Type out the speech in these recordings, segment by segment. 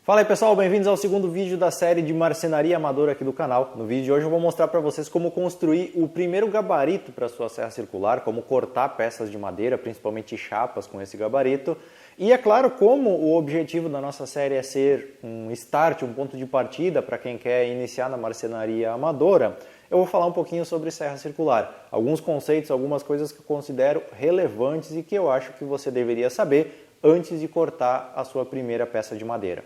Fala aí pessoal, bem-vindos ao segundo vídeo da série de marcenaria amadora aqui do canal. No vídeo de hoje eu vou mostrar para vocês como construir o primeiro gabarito para a sua serra circular, como cortar peças de madeira, principalmente chapas com esse gabarito. E é claro, como o objetivo da nossa série é ser um start, um ponto de partida para quem quer iniciar na marcenaria amadora, eu vou falar um pouquinho sobre serra circular. Alguns conceitos, algumas coisas que eu considero relevantes e que eu acho que você deveria saber antes de cortar a sua primeira peça de madeira.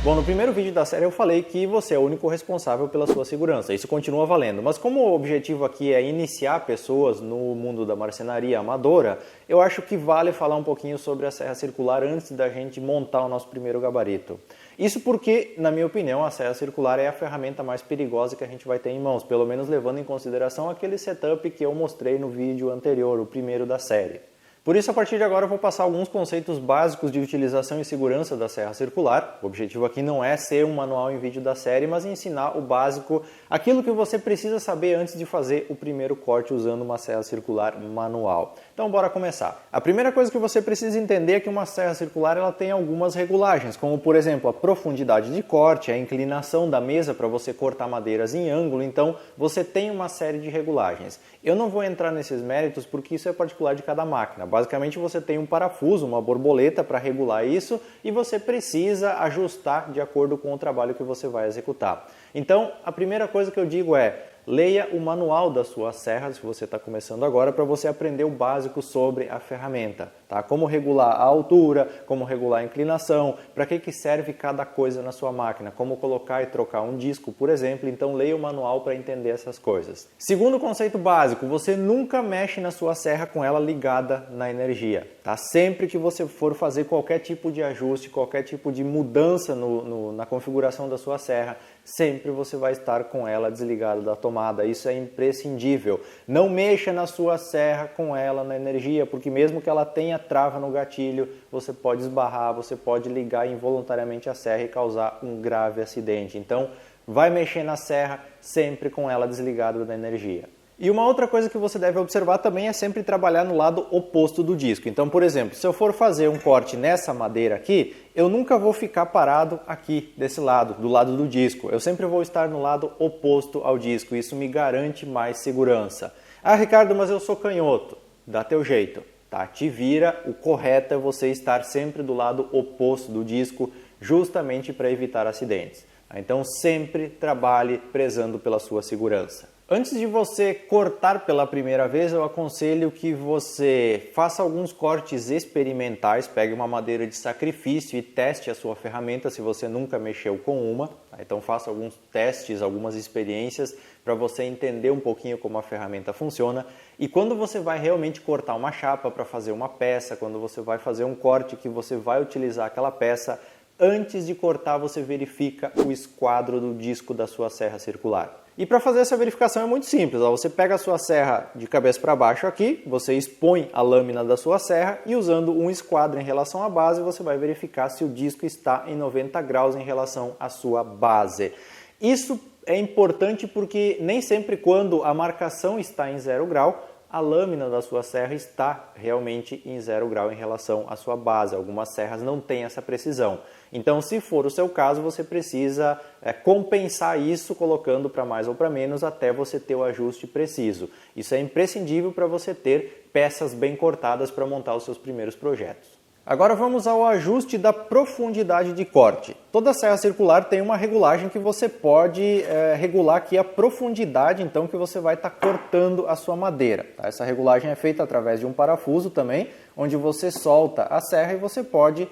Bom, no primeiro vídeo da série eu falei que você é o único responsável pela sua segurança. Isso continua valendo, mas como o objetivo aqui é iniciar pessoas no mundo da marcenaria amadora, eu acho que vale falar um pouquinho sobre a serra circular antes da gente montar o nosso primeiro gabarito. Isso porque, na minha opinião, a serra circular é a ferramenta mais perigosa que a gente vai ter em mãos, pelo menos levando em consideração aquele setup que eu mostrei no vídeo anterior, o primeiro da série. Por isso, a partir de agora, eu vou passar alguns conceitos básicos de utilização e segurança da serra circular. O objetivo aqui não é ser um manual em vídeo da série, mas ensinar o básico, aquilo que você precisa saber antes de fazer o primeiro corte usando uma serra circular manual. Então, bora começar. A primeira coisa que você precisa entender é que uma serra circular ela tem algumas regulagens, como, por exemplo, a profundidade de corte, a inclinação da mesa para você cortar madeiras em ângulo. Então, você tem uma série de regulagens. Eu não vou entrar nesses méritos porque isso é particular de cada máquina. Basicamente você tem um parafuso, uma borboleta para regular isso e você precisa ajustar de acordo com o trabalho que você vai executar. Então, a primeira coisa que eu digo é: leia o manual da sua serra, se você está começando agora, para você aprender o básico sobre a ferramenta. Tá? Como regular a altura, como regular a inclinação, para que serve cada coisa na sua máquina, como colocar e trocar um disco, por exemplo. Então leia o manual para entender essas coisas. Segundo conceito básico, você nunca mexe na sua serra com ela ligada na energia. Tá? Sempre que você for fazer qualquer tipo de ajuste, qualquer tipo de mudança na configuração da sua serra, sempre você vai estar com ela desligada da tomada. Isso é imprescindível. Não mexa na sua serra com ela na energia, porque mesmo que ela tenha trava no gatilho, você pode esbarrar, você pode ligar involuntariamente a serra e causar um grave acidente. Então, vai mexer na serra sempre com ela desligada da energia. E uma outra coisa que você deve observar também é sempre trabalhar no lado oposto do disco. Então, por exemplo, se eu for fazer um corte nessa madeira aqui, eu nunca vou ficar parado aqui desse lado, do lado do disco. Eu sempre vou estar no lado oposto ao disco. Isso me garante mais segurança. Ah, Ricardo, mas eu sou canhoto. Dá teu jeito. Tá? Te vira, o correto é você estar sempre do lado oposto do disco, justamente para evitar acidentes. Tá? Então sempre trabalhe prezando pela sua segurança. Antes de você cortar pela primeira vez, eu aconselho que você faça alguns cortes experimentais, pegue uma madeira de sacrifício e teste a sua ferramenta se você nunca mexeu com uma. Tá? Então faça alguns testes, algumas experiências para você entender um pouquinho como a ferramenta funciona. E quando você vai realmente cortar uma chapa para fazer uma peça, quando você vai fazer um corte que você vai utilizar aquela peça, antes de cortar você verifica o esquadro do disco da sua serra circular. E para fazer essa verificação é muito simples. Você pega a sua serra de cabeça para baixo aqui, você expõe a lâmina da sua serra e usando um esquadro em relação à base, você vai verificar se o disco está em 90 graus em relação à sua base. Isso é importante porque nem sempre quando a marcação está em 0 grau, a lâmina da sua serra está realmente em 0 grau em relação à sua base. Algumas serras não têm essa precisão. Então, se for o seu caso, você precisa compensar isso colocando para mais ou para menos até você ter o ajuste preciso. Isso é imprescindível para você ter peças bem cortadas para montar os seus primeiros projetos. Agora vamos ao ajuste da profundidade de corte. Toda serra circular tem uma regulagem que você pode regular aqui a profundidade então que você vai estar cortando a sua madeira. Tá? Essa regulagem é feita através de um parafuso também, onde você solta a serra e você pode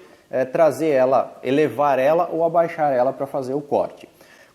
trazer ela, elevar ela ou abaixar ela para fazer o corte.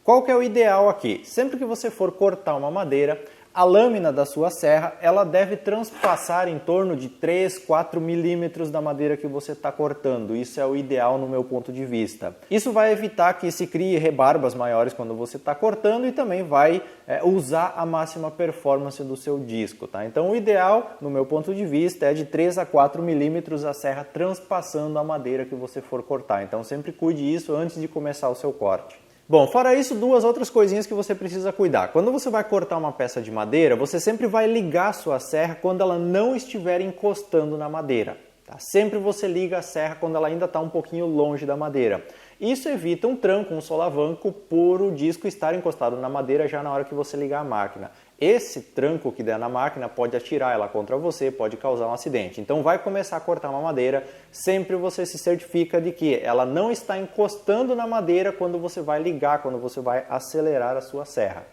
Qual que é o ideal aqui? Sempre que você for cortar uma madeira, a lâmina da sua serra ela deve transpassar em torno de 3, 4 milímetros da madeira que você está cortando. Isso é o ideal no meu ponto de vista. Isso vai evitar que se crie rebarbas maiores quando você está cortando e também vai usar a máxima performance do seu disco. Tá? Então o ideal, no meu ponto de vista, é de 3 a 4 milímetros a serra transpassando a madeira que você for cortar. Então sempre cuide isso antes de começar o seu corte. Bom, fora isso, duas outras coisinhas que você precisa cuidar. Quando você vai cortar uma peça de madeira, você sempre vai ligar a sua serra quando ela não estiver encostando na madeira. Tá? Sempre você liga a serra quando ela ainda está um pouquinho longe da madeira. Isso evita um tranco, um solavanco, por o disco estar encostado na madeira já na hora que você ligar a máquina. Esse tranco que der na máquina pode atirar ela contra você, pode causar um acidente. Então vai começar a cortar uma madeira, sempre você se certifica de que ela não está encostando na madeira quando você vai ligar, quando você vai acelerar a sua serra.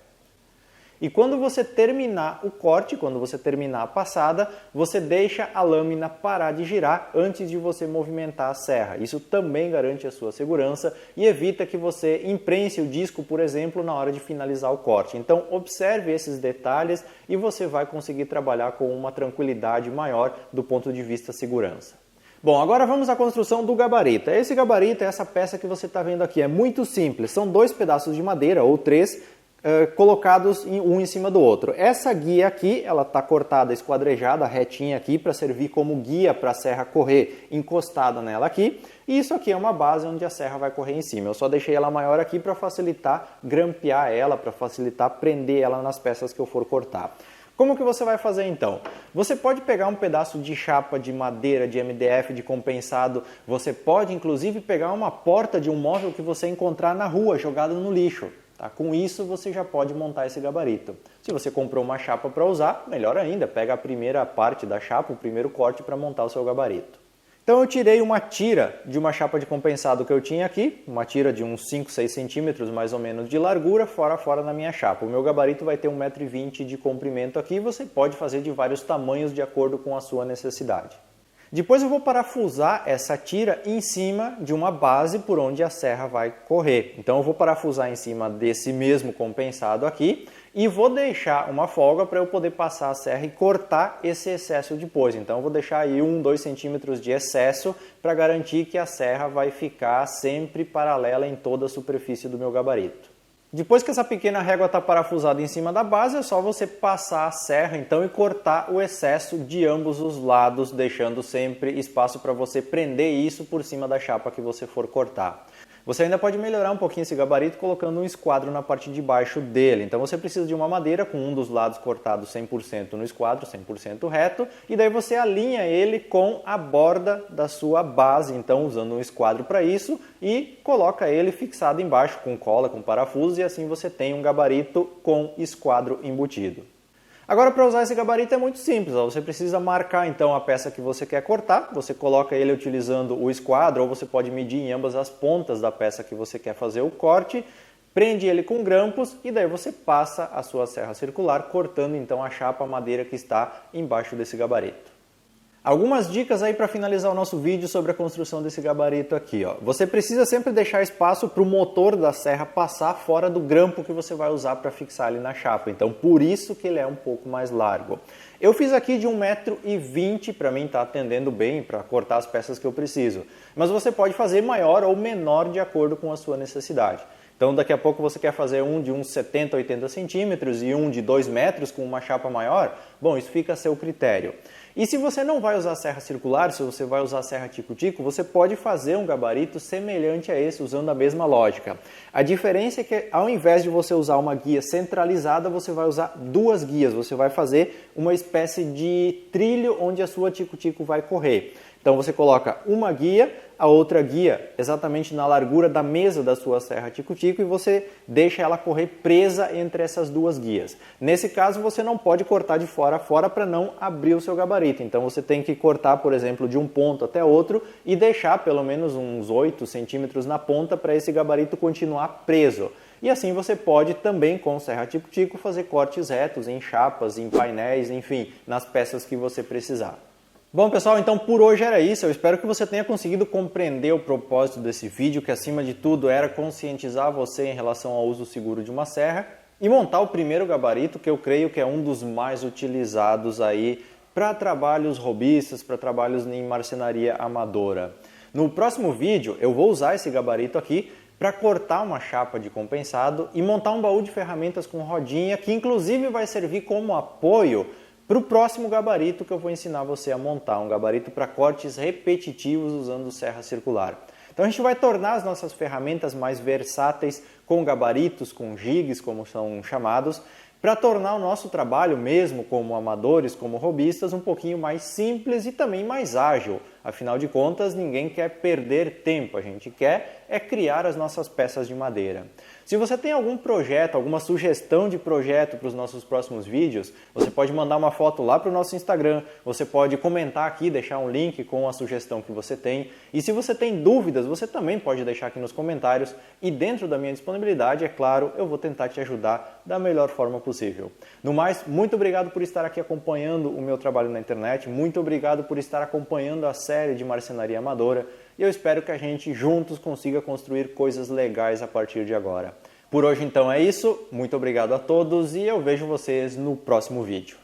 E quando você terminar o corte, quando você terminar a passada, você deixa a lâmina parar de girar antes de você movimentar a serra. Isso também garante a sua segurança e evita que você imprense o disco, por exemplo, na hora de finalizar o corte. Então observe esses detalhes e você vai conseguir trabalhar com uma tranquilidade maior do ponto de vista segurança. Bom, agora vamos à construção do gabarito. Esse gabarito é essa peça que você está vendo aqui. É muito simples. São 2 pedaços de madeira ou 3 colocados um em cima do outro. Essa guia aqui, ela está cortada, esquadrejada, retinha aqui, para servir como guia para a serra correr encostada nela aqui. E isso aqui é uma base onde a serra vai correr em cima. Eu só deixei ela maior aqui para facilitar grampear ela, para facilitar prender ela nas peças que eu for cortar. Como que você vai fazer então? Você pode pegar um pedaço de chapa de madeira, de MDF, de compensado. Você pode inclusive pegar uma porta de um móvel que você encontrar na rua, jogada no lixo. Tá? Com isso você já pode montar esse gabarito. Se você comprou uma chapa para usar, melhor ainda, pega a primeira parte da chapa, o primeiro corte para montar o seu gabarito. Então eu tirei uma tira de uma chapa de compensado que eu tinha aqui, uma tira de uns 5, 6 centímetros mais ou menos de largura, fora a fora na minha chapa. O meu gabarito vai ter 1,20 m de comprimento aqui, você pode fazer de vários tamanhos de acordo com a sua necessidade. Depois eu vou parafusar essa tira em cima de uma base por onde a serra vai correr. Então eu vou parafusar em cima desse mesmo compensado aqui e vou deixar uma folga para eu poder passar a serra e cortar esse excesso depois. Então eu vou deixar aí 1, 2 centímetros de excesso para garantir que a serra vai ficar sempre paralela em toda a superfície do meu gabarito. Depois que essa pequena régua está parafusada em cima da base, é só você passar a serra então e cortar o excesso de ambos os lados, deixando sempre espaço para você prender isso por cima da chapa que você for cortar. Você ainda pode melhorar um pouquinho esse gabarito colocando um esquadro na parte de baixo dele. Então você precisa de uma madeira com um dos lados cortado 100% no esquadro, 100% reto, e daí você alinha ele com a borda da sua base, então usando um esquadro para isso, e coloca ele fixado embaixo com cola, com parafuso, e assim você tem um gabarito com esquadro embutido. Agora, para usar esse gabarito é muito simples, ó. Você precisa marcar então a peça que você quer cortar, você coloca ele utilizando o esquadro, ou você pode medir em ambas as pontas da peça que você quer fazer o corte, prende ele com grampos e daí você passa a sua serra circular, cortando então a chapa, a madeira que está embaixo desse gabarito. Algumas dicas aí para finalizar o nosso vídeo sobre a construção desse gabarito aqui, ó. Você precisa sempre deixar espaço para o motor da serra passar fora do grampo que você vai usar para fixar ele na chapa. Então, por isso que ele é um pouco mais largo. Eu fiz aqui de 1,20 m, para mim tá atendendo bem para cortar as peças que eu preciso. Mas você pode fazer maior ou menor de acordo com a sua necessidade. Então daqui a pouco você quer fazer um de uns 70, 80 centímetros e um de 2 metros com uma chapa maior? Bom, isso fica a seu critério. E se você não vai usar serra circular, se você vai usar serra tico-tico, você pode fazer um gabarito semelhante a esse, usando a mesma lógica. A diferença é que ao invés de você usar uma guia centralizada, você vai usar 2 guias. Você vai fazer uma espécie de trilho onde a sua tico-tico vai correr. Então você coloca uma guia, a outra guia exatamente na largura da mesa da sua serra tico-tico e você deixa ela correr presa entre essas 2 guias. Nesse caso você não pode cortar de fora a fora para não abrir o seu gabarito. Então você tem que cortar, por exemplo, de um ponto até outro e deixar pelo menos uns 8 centímetros na ponta para esse gabarito continuar preso. E assim você pode também com serra tico-tico fazer cortes retos em chapas, em painéis, enfim, nas peças que você precisar. Bom pessoal, então por hoje era isso. Eu espero que você tenha conseguido compreender o propósito desse vídeo, que acima de tudo era conscientizar você em relação ao uso seguro de uma serra e montar o primeiro gabarito, que eu creio que é um dos mais utilizados aí para trabalhos robistas, para trabalhos em marcenaria amadora. No próximo vídeo eu vou usar esse gabarito aqui para cortar uma chapa de compensado e montar um baú de ferramentas com rodinha, que inclusive vai servir como apoio para o próximo gabarito que eu vou ensinar você a montar, um gabarito para cortes repetitivos usando serra circular. Então a gente vai tornar as nossas ferramentas mais versáteis com gabaritos, com jigs, como são chamados, para tornar o nosso trabalho, mesmo como amadores, como robistas, um pouquinho mais simples e também mais ágil. Afinal de contas, ninguém quer perder tempo, a gente quer criar as nossas peças de madeira. Se você tem algum projeto, alguma sugestão de projeto para os nossos próximos vídeos, você pode mandar uma foto lá para o nosso Instagram, você pode comentar aqui, deixar um link com a sugestão que você tem. E se você tem dúvidas, você também pode deixar aqui nos comentários e dentro da minha disponibilidade, é claro, eu vou tentar te ajudar da melhor forma possível. No mais, muito obrigado por estar aqui acompanhando o meu trabalho na internet, muito obrigado por estar acompanhando a série de marcenaria amadora e eu espero que a gente juntos consiga construir coisas legais a partir de agora. Por hoje então é isso, muito obrigado a todos e eu vejo vocês no próximo vídeo.